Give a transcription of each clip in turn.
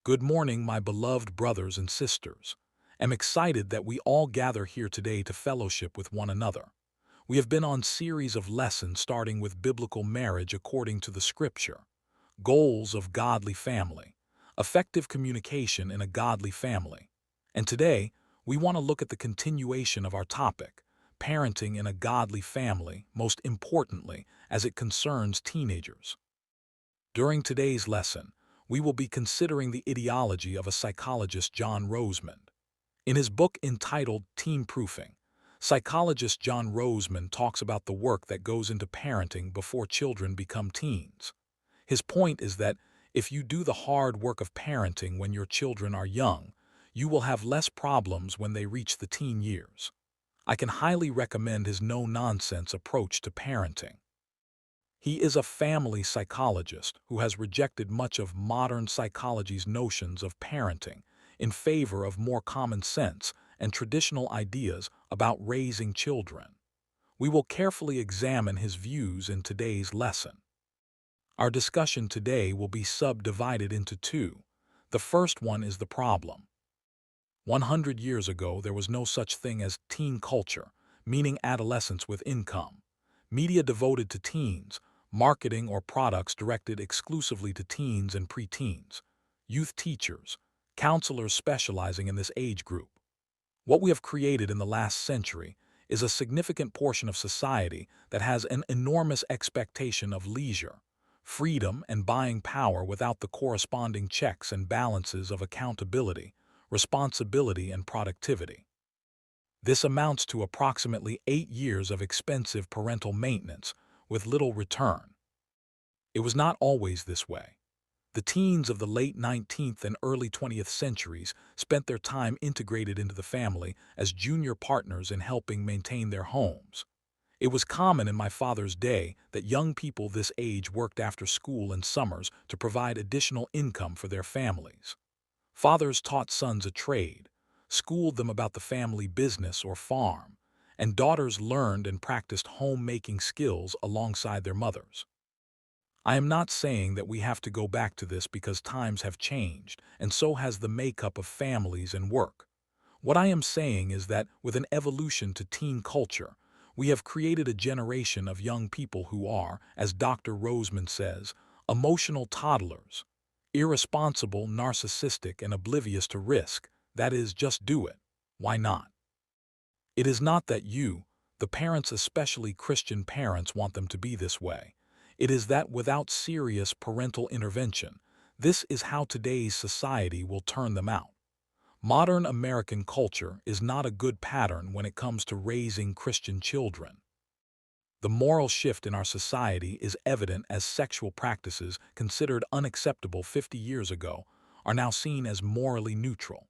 Good morning, my beloved brothers and sisters. I'm excited that we all gather here today to fellowship with one another. We have been on series of lessons starting with biblical marriage according to the scripture, goals of godly family, effective communication in a godly family. And today, we want to look at the continuation of our topic, parenting in a godly family, most importantly, as it concerns teenagers. During today's lesson, we will be considering the ideology of a psychologist, John Rosemond. In his book entitled Teen Proofing, psychologist John Rosemond talks about the work that goes into parenting before children become teens. His point is that if you do the hard work of parenting when your children are young, you will have less problems when they reach the teen years. I can highly recommend his no-nonsense approach to parenting. He is a family psychologist who has rejected much of modern psychology's notions of parenting in favor of more common sense and traditional ideas about raising children. We will carefully examine his views in today's lesson. Our discussion today will be subdivided into two. The first one is the problem. 100 years ago, there was no such thing as teen culture, meaning adolescents with income. Media devoted to teens, marketing or products directed exclusively to teens and preteens, youth teachers, counselors specializing in this age group. What we have created in the last century is a significant portion of society that has an enormous expectation of leisure, freedom, and buying power without the corresponding checks and balances of accountability, responsibility, and productivity. This amounts to approximately 8 years of expensive parental maintenance with little return. It was not always this way. The teens of the late 19th and early 20th centuries spent their time integrated into the family as junior partners in helping maintain their homes. It was common in my father's day that young people this age worked after school and summers to provide additional income for their families. Fathers taught sons a trade, schooled them about the family business or farm, and daughters learned and practiced homemaking skills alongside their mothers. I am not saying that we have to go back to this because times have changed, and so has the makeup of families and work. What I am saying is that with an evolution to teen culture, we have created a generation of young people who are, as Dr. Rosemond says, emotional toddlers, irresponsible, narcissistic, and oblivious to risk. That is, just do it. Why not? It is not that you, the parents, especially Christian parents, want them to be this way. It is that without serious parental intervention, this is how today's society will turn them out. Modern American culture is not a good pattern when it comes to raising Christian children. The moral shift in our society is evident as sexual practices considered unacceptable 50 years ago are now seen as morally neutral.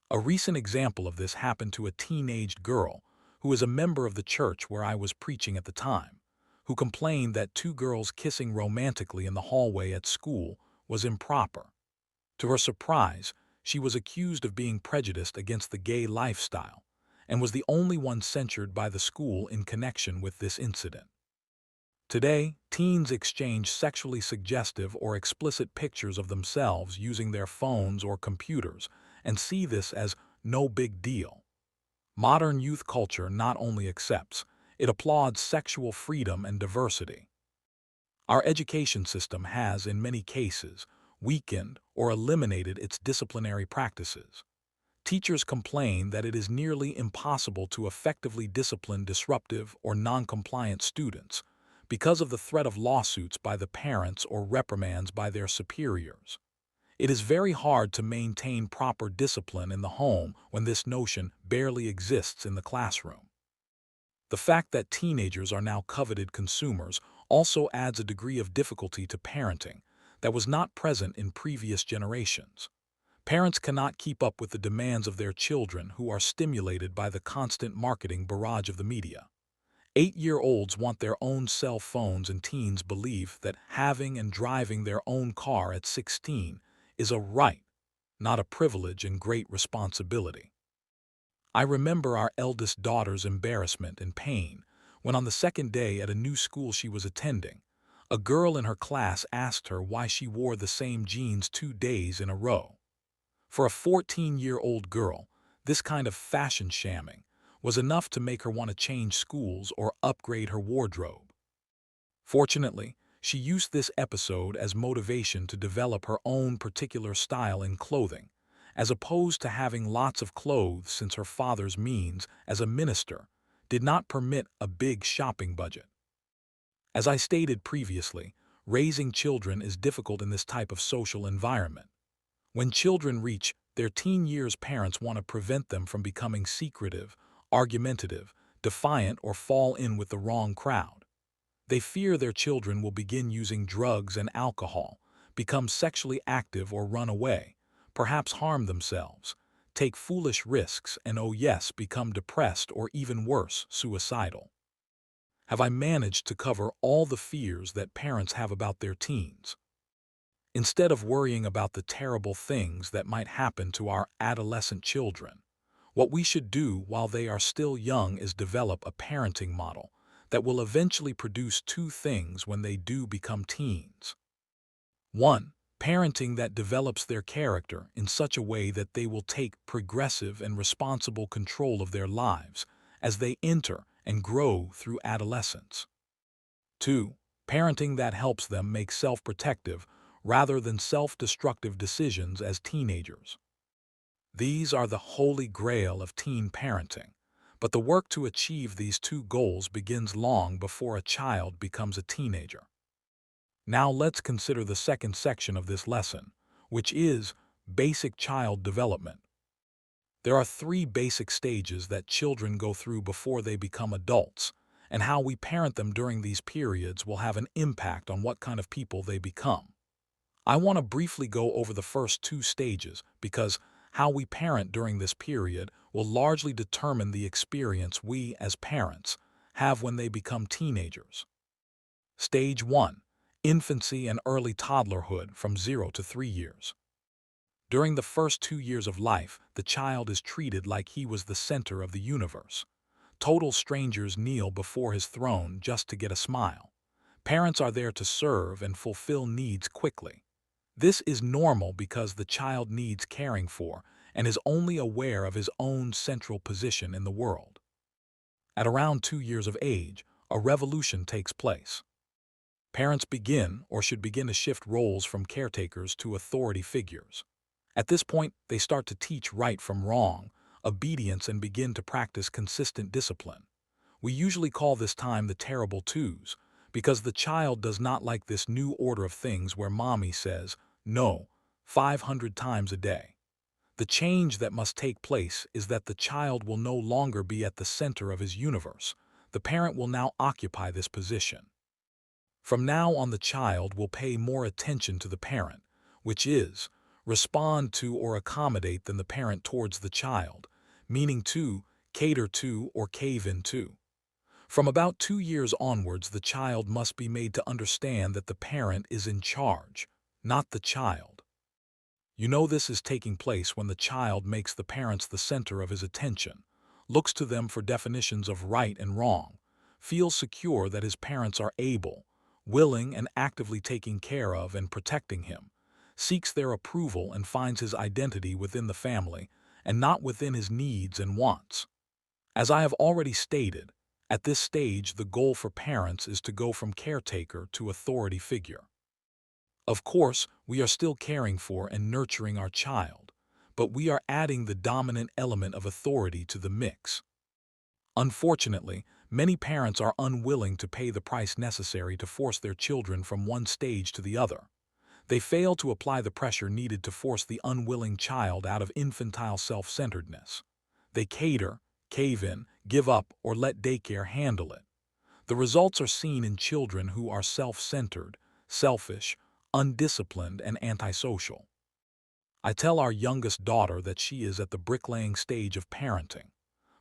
A recent example of this happened to a teenaged girl who is a member of the church where I was preaching at the time, who complained that two girls kissing romantically in the hallway at school was improper. To her surprise, she was accused of being prejudiced against the gay lifestyle and was the only one censured by the school in connection with this incident. Today, teens exchange sexually suggestive or explicit pictures of themselves using their phones or computers and see this as no big deal. Modern youth culture not only accepts, it applauds sexual freedom and diversity. Our education system has, in many cases, weakened or eliminated its disciplinary practices. Teachers complain that it is nearly impossible to effectively discipline disruptive or non-compliant students because of the threat of lawsuits by the parents or reprimands by their superiors. It is very hard to maintain proper discipline in the home when this notion barely exists in the classroom. The fact that teenagers are now coveted consumers also adds a degree of difficulty to parenting that was not present in previous generations. Parents cannot keep up with the demands of their children who are stimulated by the constant marketing barrage of the media. 8-year-olds want their own cell phones, and teens believe that having and driving their own car at 16 is a right, not a privilege and great responsibility. I remember our eldest daughter's embarrassment and pain when on the second day at a new school she was attending, a girl in her class asked her why she wore the same jeans 2 days in a row. For a 14-year-old girl, this kind of fashion shamming was enough to make her want to change schools or upgrade her wardrobe. Fortunately, she used this episode as motivation to develop her own particular style in clothing, as opposed to having lots of clothes since her father's means as a minister did not permit a big shopping budget. As I stated previously, raising children is difficult in this type of social environment. When children reach their teen years, parents want to prevent them from becoming secretive, argumentative, defiant, or fall in with the wrong crowd. They fear their children will begin using drugs and alcohol, become sexually active or run away, perhaps harm themselves, take foolish risks, and oh yes, become depressed or even worse, suicidal. Have I managed to cover all the fears that parents have about their teens? Instead of worrying about the terrible things that might happen to our adolescent children, what we should do while they are still young is develop a parenting model that will eventually produce two things when they do become teens. 1. Parenting that develops their character in such a way that they will take progressive and responsible control of their lives as they enter and grow through adolescence. 2. Parenting that helps them make self-protective rather than self-destructive decisions as teenagers. These are the holy grail of teen parenting, but the work to achieve these two goals begins long before a child becomes a teenager. Now let's consider the second section of this lesson, which is basic child development. There are three basic stages that children go through before they become adults, and how we parent them during these periods will have an impact on what kind of people they become. I want to briefly go over the first two stages because how we parent during this period will largely determine the experience we, as parents, have when they become teenagers. Stage 1. Infancy and early toddlerhood from 0 to 3 years. During the first 2 years of life, the child is treated like he was the center of the universe. Total strangers kneel before his throne just to get a smile. Parents are there to serve and fulfill needs quickly. This is normal because the child needs caring for and is only aware of his own central position in the world. At around 2 years of age, a revolution takes place. Parents begin or should begin to shift roles from caretakers to authority figures. At this point, they start to teach right from wrong, obedience, and begin to practice consistent discipline. We usually call this time the terrible twos, because the child does not like this new order of things where mommy says, no, 500 times a day. The change that must take place is that the child will no longer be at the center of his universe. The parent will now occupy this position. From now on, the child will pay more attention to the parent, which is, respond to or accommodate than the parent towards the child, meaning to, cater to, or cave in to. From about 2 years onwards, the child must be made to understand that the parent is in charge, not the child. You know this is taking place when the child makes the parents the center of his attention, looks to them for definitions of right and wrong, feels secure that his parents are able, willing, and actively taking care of and protecting him, seeks their approval and finds his identity within the family and not within his needs and wants. As I have already stated, at this stage the goal for parents is to go from caretaker to authority figure. Of course, we are still caring for and nurturing our child, but we are adding the dominant element of authority to the mix. Unfortunately, many parents are unwilling to pay the price necessary to force their children from one stage to the other. They fail to apply the pressure needed to force the unwilling child out of infantile self-centeredness. They cater, cave in, give up, or let daycare handle it. The results are seen in children who are self-centered, selfish, undisciplined, and antisocial. I tell our youngest daughter that she is at the bricklaying stage of parenting.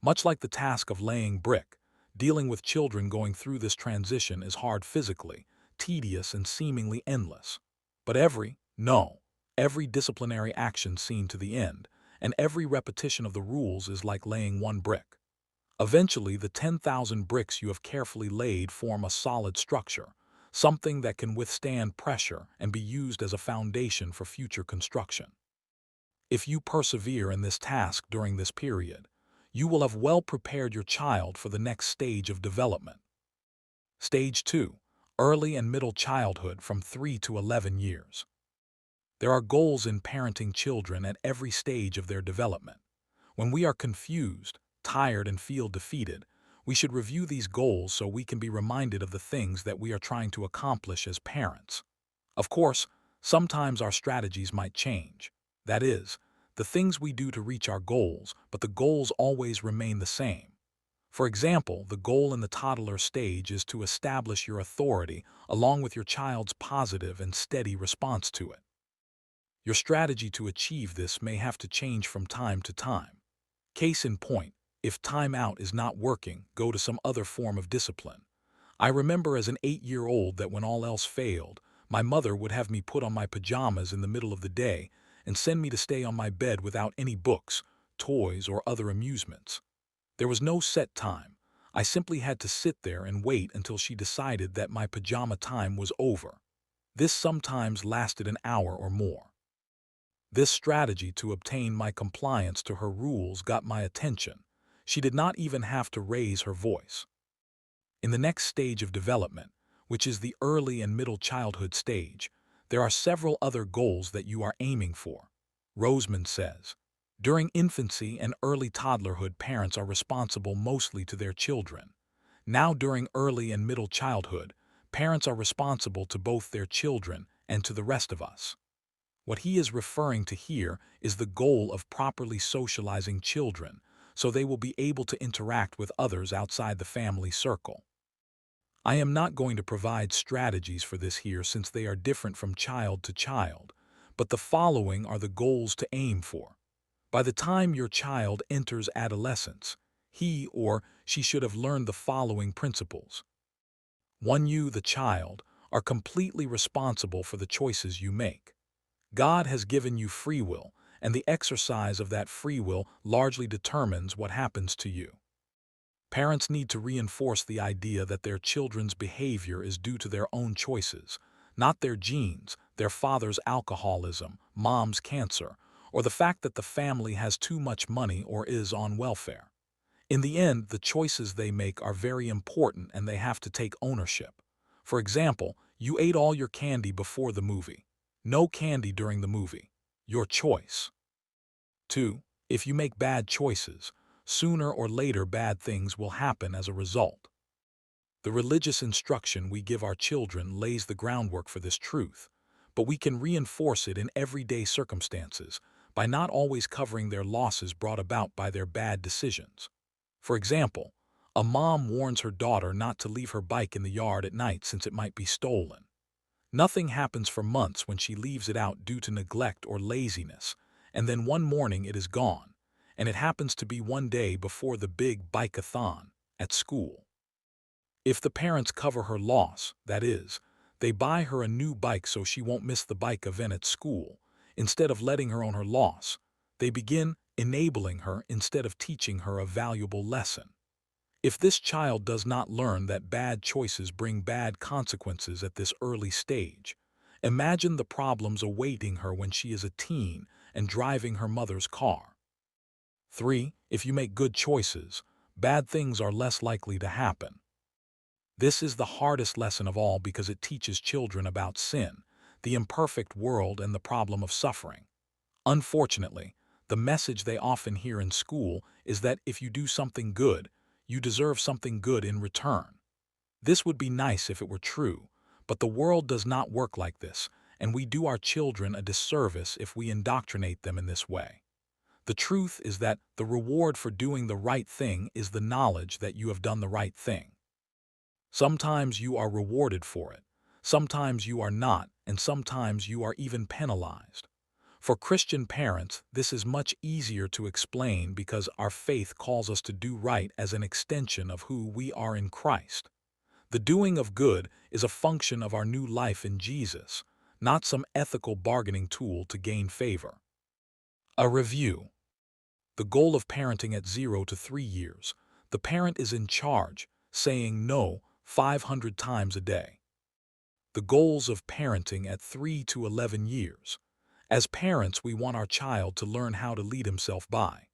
Much like the task of laying brick, dealing with children going through this transition is hard physically, tedious, and seemingly endless. But every disciplinary action seen to the end, and every repetition of the rules is like laying one brick. Eventually, the 10,000 bricks you have carefully laid form a solid structure, something that can withstand pressure and be used as a foundation for future construction. If you persevere in this task during this period, you will have well prepared your child for the next stage of development. Stage 2. Early and middle childhood from 3 to 11 years. There are goals in parenting children at every stage of their development. When we are confused, tired, and feel defeated, we should review these goals so we can be reminded of the things that we are trying to accomplish as parents. Of course, sometimes our strategies might change. That is, the things we do to reach our goals, but the goals always remain the same. For example, the goal in the toddler stage is to establish your authority along with your child's positive and steady response to it. Your strategy to achieve this may have to change from time to time. Case in point, if time out is not working, go to some other form of discipline. I remember as an 8-year-old that when all else failed, my mother would have me put on my pajamas in the middle of the day and send me to stay on my bed without any books, toys, or other amusements. There was no set time. I simply had to sit there and wait until she decided that my pajama time was over. This sometimes lasted an hour or more. This strategy to obtain my compliance to her rules got my attention. She did not even have to raise her voice. In the next stage of development, which is the early and middle childhood stage, there are several other goals that you are aiming for. Roseman says, during infancy and early toddlerhood, parents are responsible mostly to their children. Now during early and middle childhood, parents are responsible to both their children and to the rest of us. What he is referring to here is the goal of properly socializing children so they will be able to interact with others outside the family circle. I am not going to provide strategies for this here since they are different from child to child, but the following are the goals to aim for. By the time your child enters adolescence, he or she should have learned the following principles. 1. You, the child, are completely responsible for the choices you make. God has given you free will, and the exercise of that free will largely determines what happens to you. Parents need to reinforce the idea that their children's behavior is due to their own choices, not their genes, their father's alcoholism, mom's cancer, or the fact that the family has too much money or is on welfare. In the end, the choices they make are very important and they have to take ownership. For example, you ate all your candy before the movie. No candy during the movie. Your choice. 2. If you make bad choices, sooner or later bad things will happen as a result. The religious instruction we give our children lays the groundwork for this truth, but we can reinforce it in everyday circumstances by not always covering their losses brought about by their bad decisions. For example, a mom warns her daughter not to leave her bike in the yard at night since it might be stolen. Nothing happens for months when she leaves it out due to neglect or laziness, and then one morning it is gone, and it happens to be one day before the big bike-a-thon at school. If the parents cover her loss, that is, they buy her a new bike so she won't miss the bike event at school, instead of letting her own her loss, they begin enabling her instead of teaching her a valuable lesson. If this child does not learn that bad choices bring bad consequences at this early stage, imagine the problems awaiting her when she is a teen and driving her mother's car. 3. If you make good choices, bad things are less likely to happen. This is the hardest lesson of all because it teaches children about sin, the imperfect world, and the problem of suffering. Unfortunately, the message they often hear in school is that if you do something good, you deserve something good in return. This would be nice if it were true, but the world does not work like this, and we do our children a disservice if we indoctrinate them in this way. The truth is that the reward for doing the right thing is the knowledge that you have done the right thing. Sometimes you are rewarded for it, sometimes you are not, and sometimes you are even penalized. For Christian parents, this is much easier to explain because our faith calls us to do right as an extension of who we are in Christ. The doing of good is a function of our new life in Jesus, not some ethical bargaining tool to gain favor. A review. The goal of parenting at 0 to 3 years. The parent is in charge, saying no 500 times a day. The goals of parenting at 3 to 11 years. As parents, we want our child to learn how to lead himself by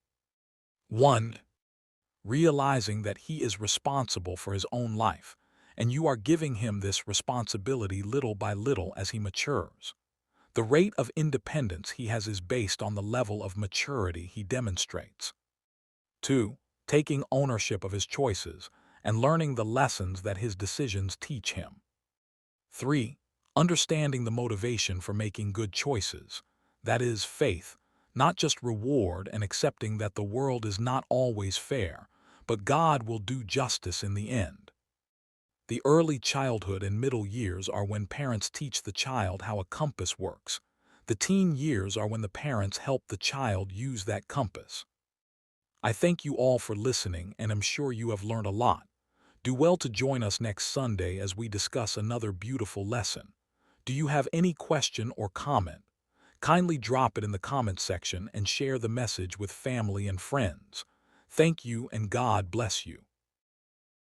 1. Realizing that he is responsible for his own life, and you are giving him this responsibility little by little as he matures. The rate of independence he has is based on the level of maturity he demonstrates. 2. Taking ownership of his choices and learning the lessons that his decisions teach him. 3. Understanding the motivation for making good choices, that is, faith, not just reward, and accepting that the world is not always fair, but God will do justice in the end. The early childhood and middle years are when parents teach the child how a compass works. The teen years are when the parents help the child use that compass. I thank you all for listening and am sure you have learned a lot. Do well to join us next Sunday as we discuss another beautiful lesson. Do you have any question or comment? Kindly drop it in the comment section and share the message with family and friends. Thank you and God bless you.